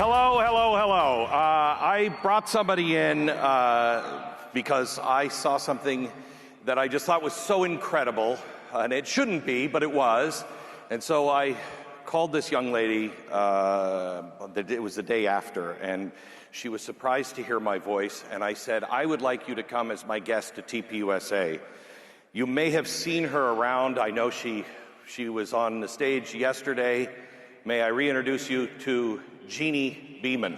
Hello, hello, hello. I brought somebody in because I saw something that I just thought was so incredible, and it shouldn't be, but it was. And so I called this young lady, it was the day after, and she was surprised to hear my voice, and I said, I would like you to come as my guest to TPUSA. You may have seen her around. I know she was on the stage yesterday. May I reintroduce you to Jeanie Beeman.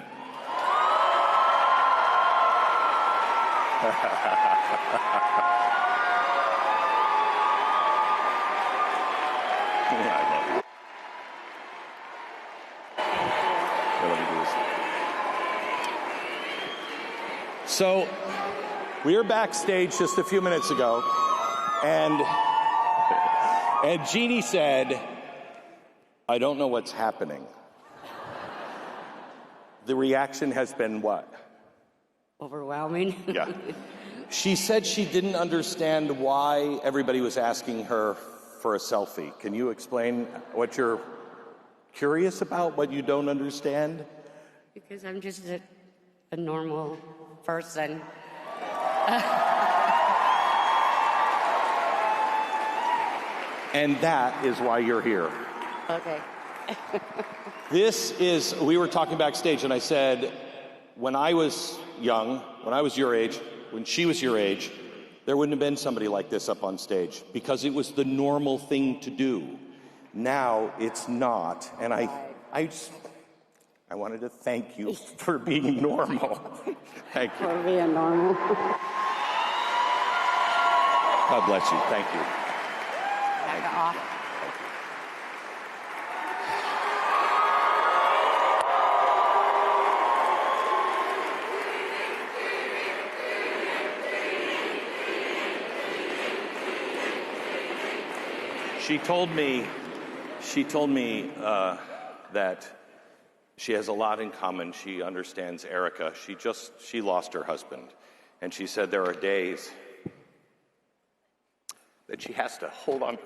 So, we were backstage just a few minutes ago, and Jeanie said, I don't know what's happening. The reaction has been what? Overwhelming. Yeah. She said she didn't understand why everybody was asking her for a selfie. Can you explain what you're curious about, what you don't understand? Because I'm just a normal person. And that is why you're here. Okay. We were talking backstage, and I said, when I was young, when I was your age, when she was your age, there wouldn't have been somebody like this up on stage because it was the normal thing to do. Now it's not, and I wanted to thank you for being normal. Thank you. For being normal. God bless you. Thank you. Back off. She told me that she has a lot in common. She understands Erica. She lost her husband. And she said there are days that she has to hold on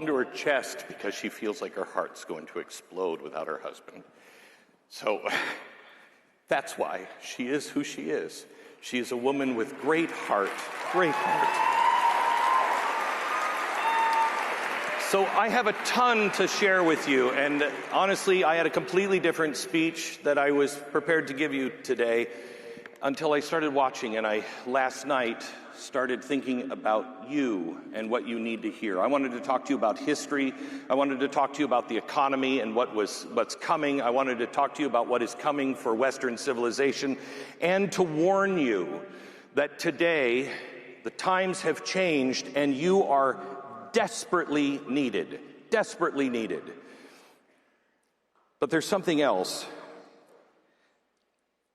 to her chest because she feels like her heart's going to explode without her husband. So that's why she is who she is. She is a woman with great heart, great heart. So I have a ton to share with you, and honestly, I had a completely different speech that I was prepared to give you today until I started watching, and I last night started thinking about you and what you need to hear. I wanted to talk to you about history. I wanted to talk to you about the economy and what's coming. I wanted to talk to you about what is coming for Western civilization, and to warn you that today the times have changed and you are desperately needed, desperately needed. But there's something else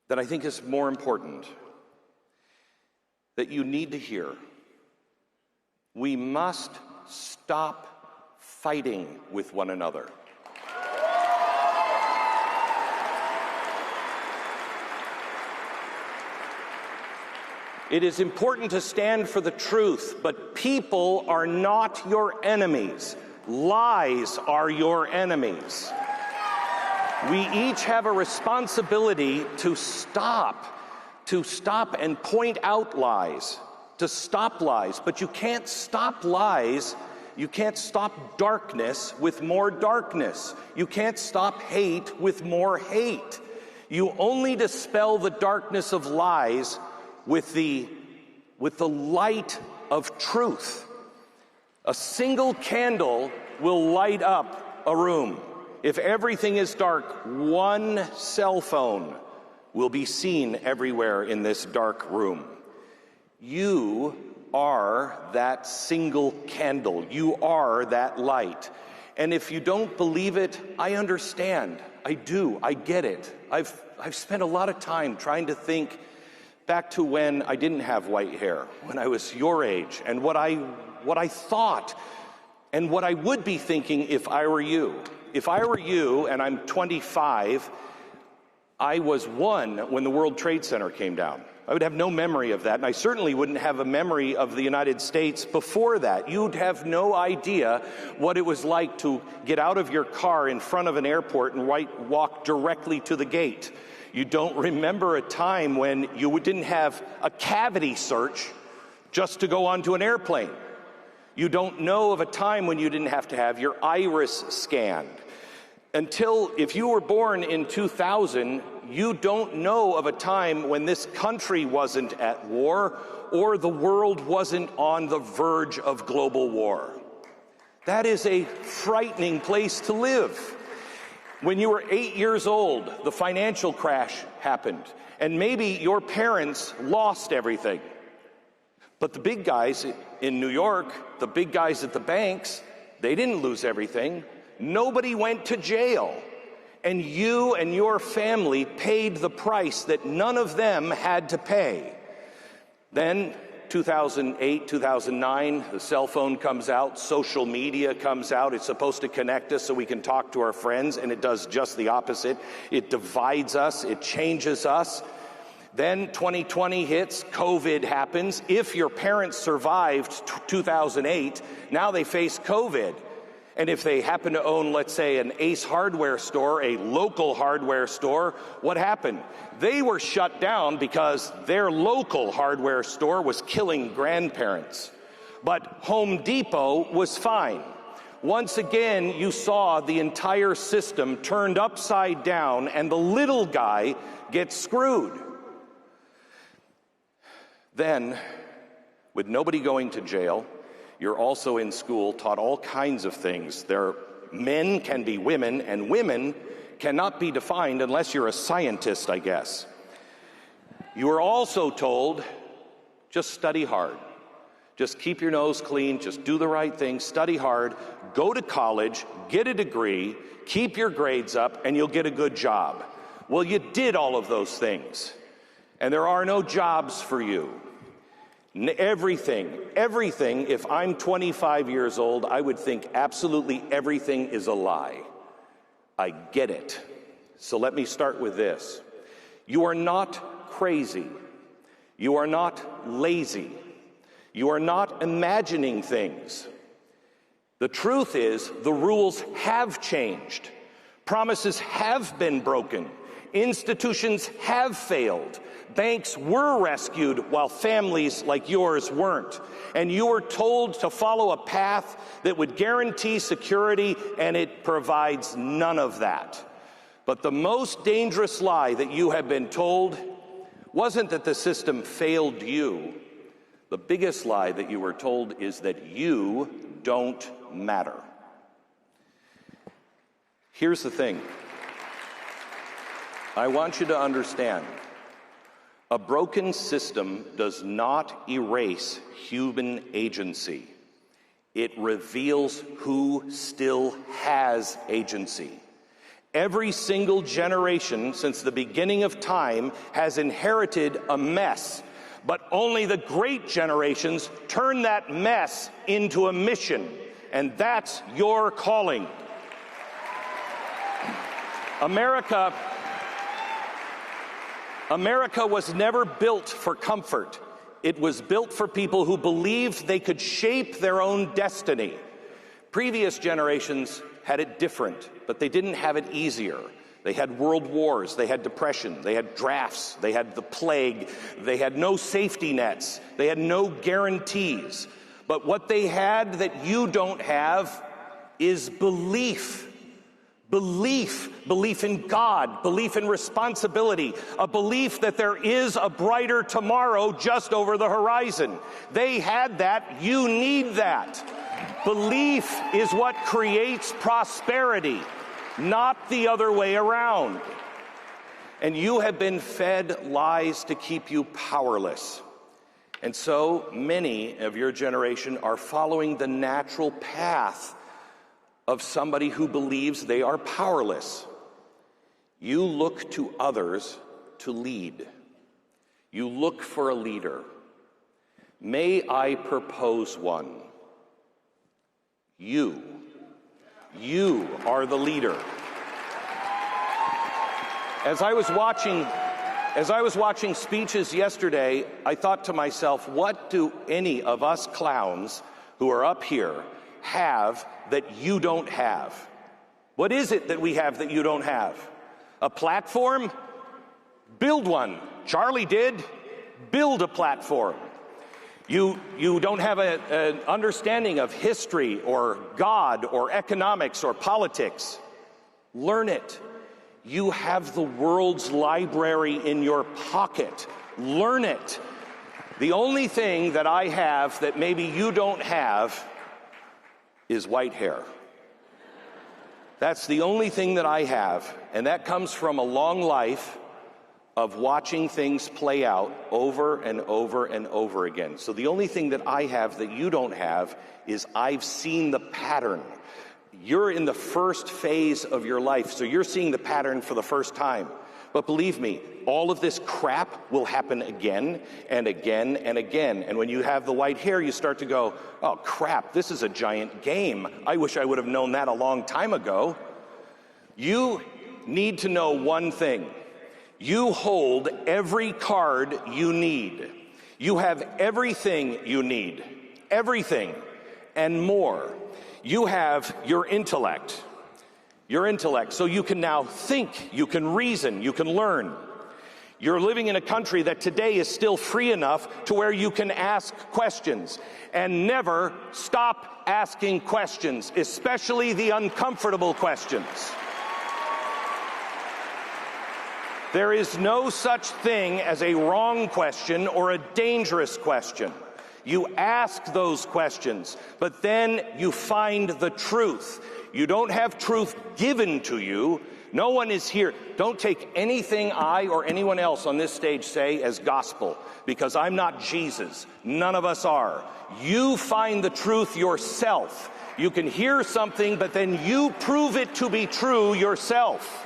that I think is more important that you need to hear. We must stop fighting with one another. It is important to stand for the truth, but people are not your enemies. Lies are your enemies. We each have a responsibility to stop and point out lies, to stop lies. But you can't stop lies. You can't stop darkness with more darkness. You can't stop hate with more hate. You only dispel the darkness of lies with the light of truth. A single candle will light up a room. If everything is dark, one cell phone will be seen everywhere in this dark room. You are that single candle. You are that light. And if you don't believe it, I understand. I do. I get it. I've spent a lot of time trying to think back to when I didn't have white hair, when I was your age, and what I thought, and what I would be thinking if I were you. If I were you, and I'm 25, I was 1 when the World Trade Center came down. I would have no memory of that, and I certainly wouldn't have a memory of the United States before that. You'd have no idea what it was like to get out of your car in front of an airport and walk directly to the gate. You don't remember a time when you didn't have a cavity search just to go onto an airplane. You don't know of a time when you didn't have to have your iris scanned. Until, if you were born in 2000, you don't know of a time when this country wasn't at war or the world wasn't on the verge of global war. That is a frightening place to live. When you were 8 years old, the financial crash happened, and maybe your parents lost everything. But the big guys in New York, the big guys at the banks, they didn't lose everything. Nobody went to jail. And you and your family paid the price that none of them had to pay. Then, 2008, 2009, the cell phone comes out, social media comes out. It's supposed to connect us so we can talk to our friends, and it does just the opposite. It divides us, it changes us. Then 2020 hits, COVID happens. If your parents survived 2008, now they face COVID. And if they happen to own, let's say, an Ace hardware store, a local hardware store, what happened? They were shut down because their local hardware store was killing grandparents. But Home Depot was fine. Once again, you saw the entire system turned upside down, and the little guy gets screwed. Then, with nobody going to jail, you're also in school, taught all kinds of things. Men can be women, and women cannot be defined unless you're a scientist, I guess. You are also told, just study hard. Just keep your nose clean, just do the right thing, study hard, go to college, get a degree, keep your grades up, and you'll get a good job. Well, you did all of those things, and there are no jobs for you. Everything, if I'm 25 years old, I would think absolutely everything is a lie. I get it. So let me start with this. You are not crazy. You are not lazy. You are not imagining things. The truth is, the rules have changed. Promises have been broken. Institutions have failed. Banks were rescued while families like yours weren't. And you were told to follow a path that would guarantee security, and it provides none of that. But the most dangerous lie that you have been told wasn't that the system failed you. The biggest lie that you were told is that you don't matter. Here's the thing. I want you to understand. A broken system does not erase human agency. It reveals who still has agency. Every single generation since the beginning of time has inherited a mess, but only the great generations turn that mess into a mission, and that's your calling. America was never built for comfort. It was built for people who believed they could shape their own destiny. Previous generations had it different, but they didn't have it easier. They had world wars, they had depression, they had drafts, they had the plague, they had no safety nets, they had no guarantees. But what they had that you don't have is belief. Belief in God, belief in responsibility, a belief that there is a brighter tomorrow just over the horizon. They had that, you need that. Belief is what creates prosperity, not the other way around. And you have been fed lies to keep you powerless. And so many of your generation are following the natural path of somebody who believes they are powerless. You look to others to lead. You look for a leader. May I propose one? You are the leader. As I was watching As I was watching speeches yesterday, I thought to myself, what do any of us clowns who are up here have that you don't have? What is it that we have that you don't have? A platform? Build one. Charlie did. Build a platform. You don't have an understanding of history or God or economics or politics. Learn it. You have the world's library in your pocket. Learn it. The only thing that I have that maybe you don't have is white hair. That's the only thing that I have, and that comes from a long life of watching things play out over and over and over again. So the only thing that I have that you don't have is I've seen the pattern. You're in the first phase of your life, so you're seeing the pattern for the first time. But believe me, all of this crap will happen again and again and again. And when you have the white hair, you start to go, oh crap, this is a giant game. I wish I would have known that a long time ago. You need to know one thing. You hold every card you need. You have everything you need. Everything and more. You have your intellect. Your intellect. So you can now think, you can reason, you can learn. You're living in a country that today is still free enough to where you can ask questions and never stop asking questions, especially the uncomfortable questions. There is no such thing as a wrong question or a dangerous question. You ask those questions, but then you find the truth. You don't have truth given to you. No one is here. Don't take anything I or anyone else on this stage say as gospel, because I'm not Jesus. None of us are. You find the truth yourself. You can hear something, but then you prove it to be true yourself.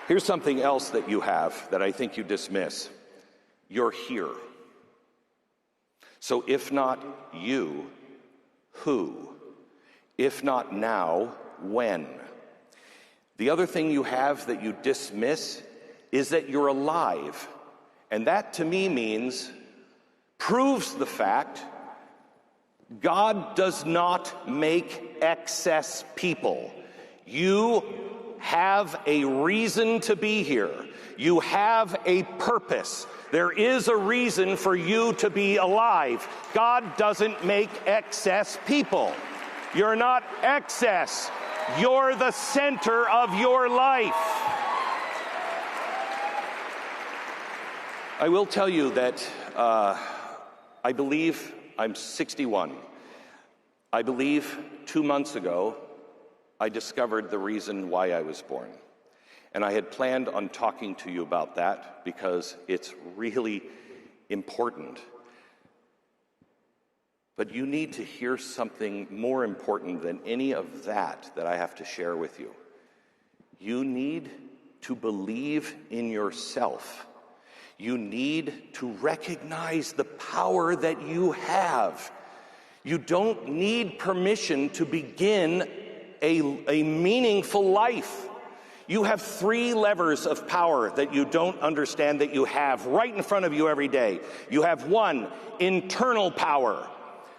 Here's something else that you have that I think you dismiss. You're here. So if not you, who? If not now, when? The other thing you have that you dismiss is that you're alive. And that to me means, proves the fact, God does not make excess people. You have a reason to be here. You have a purpose. There is a reason for you to be alive. God doesn't make excess people. You're not excess. You're the center of your life. I will tell you that I believe I'm 61. I believe 2 months ago, I discovered the reason why I was born. And I had planned on talking to you about that because it's really important. But you need to hear something more important than any of that I have to share with you. You need to believe in yourself. You need to recognize the power that you have. You don't need permission to begin a meaningful life. You have 3 levers of power that you don't understand that you have right in front of you every day. You have 1, internal power.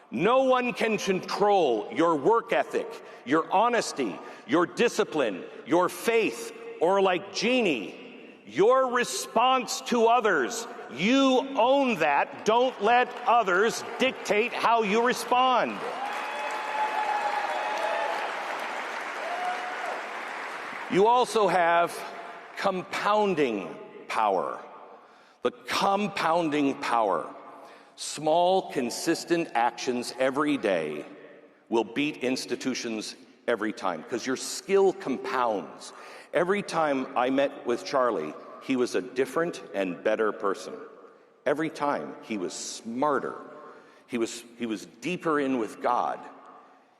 No one can control your work ethic, your honesty, your discipline, your faith, or like Jeanie, your response to others. You own that. Don't let others dictate how you respond. You also have compounding power. The compounding power. Small, consistent actions every day will beat institutions every time because your skill compounds. Every time I met with Charlie, he was a different and better person. Every time he was smarter. He was deeper in with God.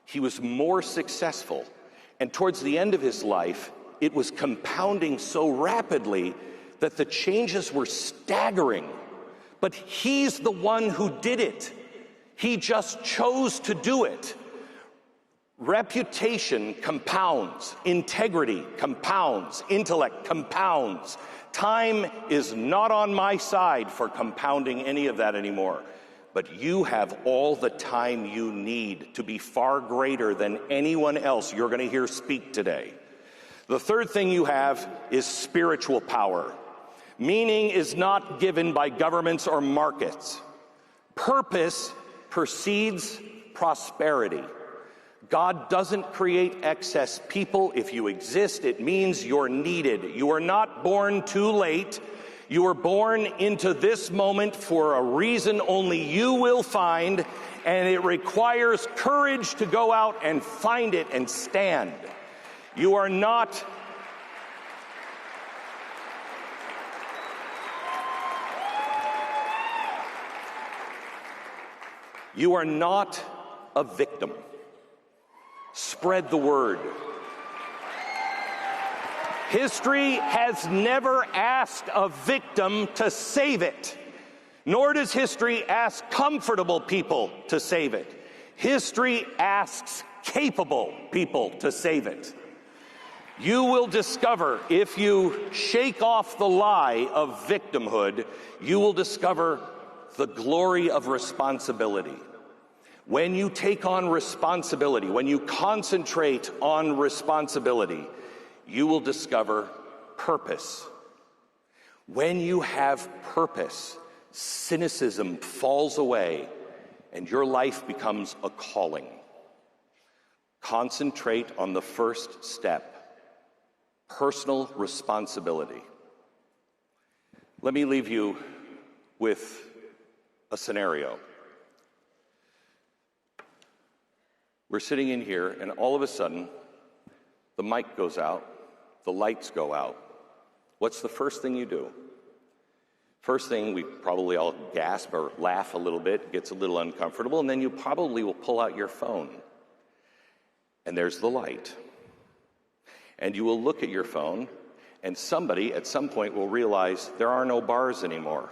He was more successful. And towards the end of his life, it was compounding so rapidly that the changes were staggering. But he's the one who did it. He just chose to do it. Reputation compounds, integrity compounds, intellect compounds. Time is not on my side for compounding any of that anymore. But you have all the time you need to be far greater than anyone else you're going to hear speak today. The third thing you have is spiritual power. Meaning is not given by governments or markets. Purpose precedes prosperity. God doesn't create excess people. If you exist, it means you're needed. You are not born too late. You were born into this moment for a reason only you will find, and it requires courage to go out and find it and stand. You are not a victim. Spread the word. History has never asked a victim to save it, nor does history ask comfortable people to save it. History asks capable people to save it. You will discover, if you shake off the lie of victimhood, you will discover the glory of responsibility. When you take on responsibility, when you concentrate on responsibility, you will discover purpose. When you have purpose, cynicism falls away and your life becomes a calling. Concentrate on the first step, personal responsibility. Let me leave you with a scenario. We're sitting in here, and all of a sudden, the mic goes out, the lights go out. What's the first thing you do? First thing, we probably all gasp or laugh a little bit, gets a little uncomfortable, and then you probably will pull out your phone. And there's the light. And you will look at your phone, and somebody at some point will realize there are no bars anymore.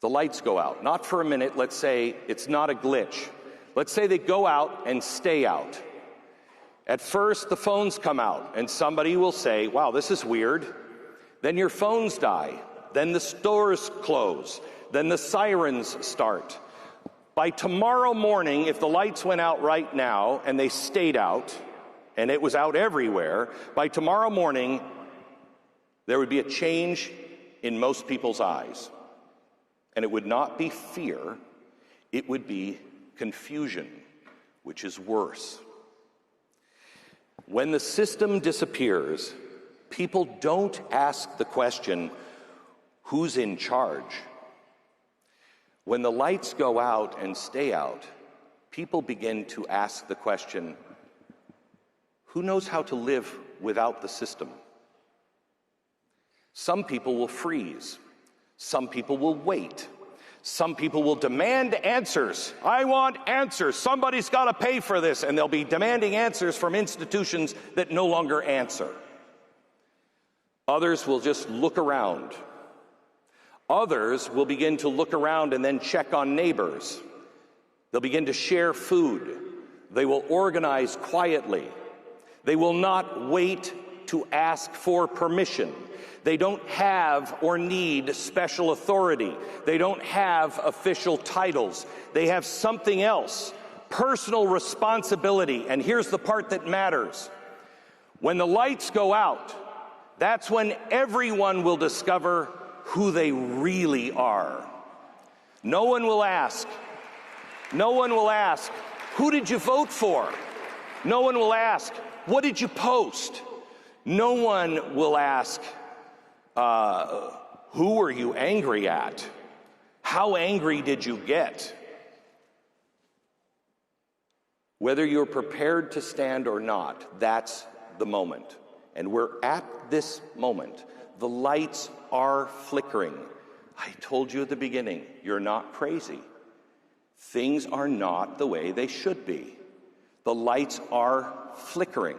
The lights go out. Not for a minute, let's say it's not a glitch. Let's say they go out and stay out. At first, the phones come out, and somebody will say, wow, this is weird. Then your phones die. Then the stores close. Then the sirens start. By tomorrow morning, if the lights went out right now, and they stayed out, and it was out everywhere, by tomorrow morning, there would be a change in most people's eyes. And it would not be fear, it would be confusion, which is worse. When the system disappears, people don't ask the question, who's in charge? When the lights go out and stay out, people begin to ask the question, who knows how to live without the system? Some people will freeze. Some people will wait. Some people will demand answers. I want answers. Somebody's got to pay for this. And they'll be demanding answers from institutions that no longer answer. Others will just look around. Others will begin to look around and then check on neighbors. They'll begin to share food. They will organize quietly. They will not wait to ask for permission. They don't have or need special authority. They don't have official titles. They have something else, personal responsibility. And here's the part that matters. When the lights go out, that's when everyone will discover who they really are. No one will ask, who did you vote for? No one will ask, what did you post? No one will ask, who were you angry at? How angry did you get? Whether you're prepared to stand or not, that's the moment. And we're at this moment. The lights are flickering. I told you at the beginning, you're not crazy. Things are not the way they should be. The lights are flickering.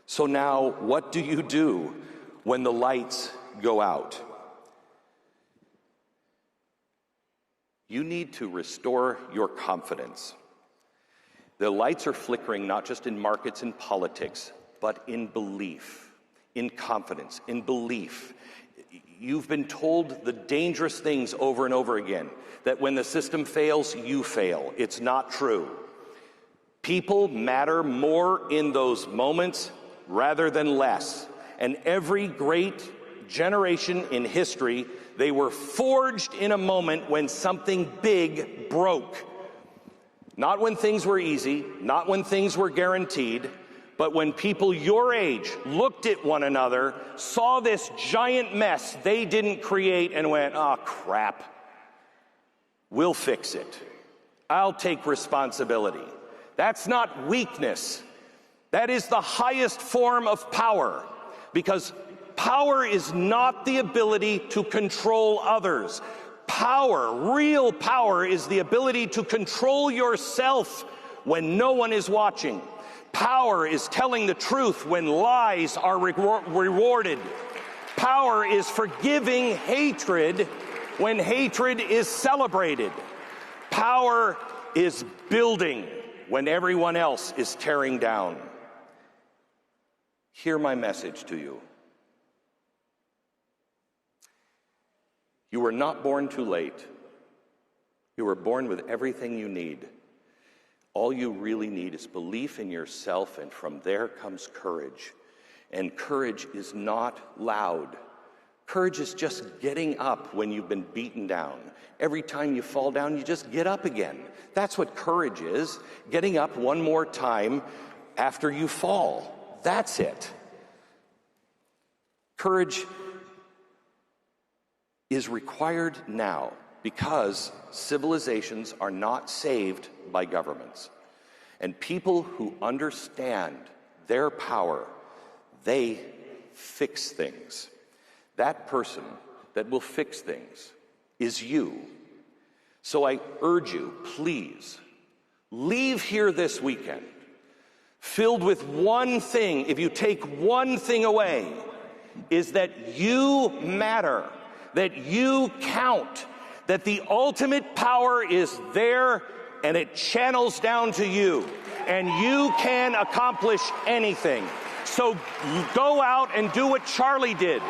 So now, what do you do when the lights go out? You need to restore your confidence. The lights are flickering not just in markets and politics, but in belief, in confidence, in belief. You've been told the dangerous things over and over again, that when the system fails, you fail. It's not true. People matter more in those moments rather than less. And every great generation in history, they were forged in a moment when something big broke. Not when things were easy, not when things were guaranteed, but when people your age looked at one another, saw this giant mess they didn't create and went, "Oh, crap. We'll fix it. I'll take responsibility." That's not weakness. That is the highest form of power, because power is not the ability to control others. Power, real power, is the ability to control yourself when no one is watching. Power is telling the truth when lies are rewarded. Power is forgiving hatred when hatred is celebrated. Power is building when everyone else is tearing down. Hear my message to you. You were not born too late. You were born with everything you need. All you really need is belief in yourself, and from there comes courage. And courage is not loud. Courage is just getting up when you've been beaten down. Every time you fall down, you just get up again. That's what courage is, getting up one more time after you fall. That's it. Courage is required now because civilizations are not saved by governments. And people who understand their power, they fix things. That person that will fix things is you. So I urge you, please, leave here this weekend filled with one thing. If you take one thing away, is that you matter, that you count, that the ultimate power is there and it channels down to you, and you can accomplish anything. So go out and do what Charlie did.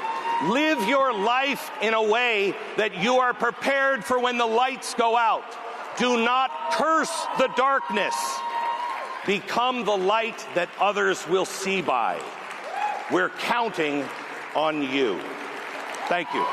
Live your life in a way that you are prepared for when the lights go out. Do not curse the darkness. Become the light that others will see by. We're counting on you. Thank you.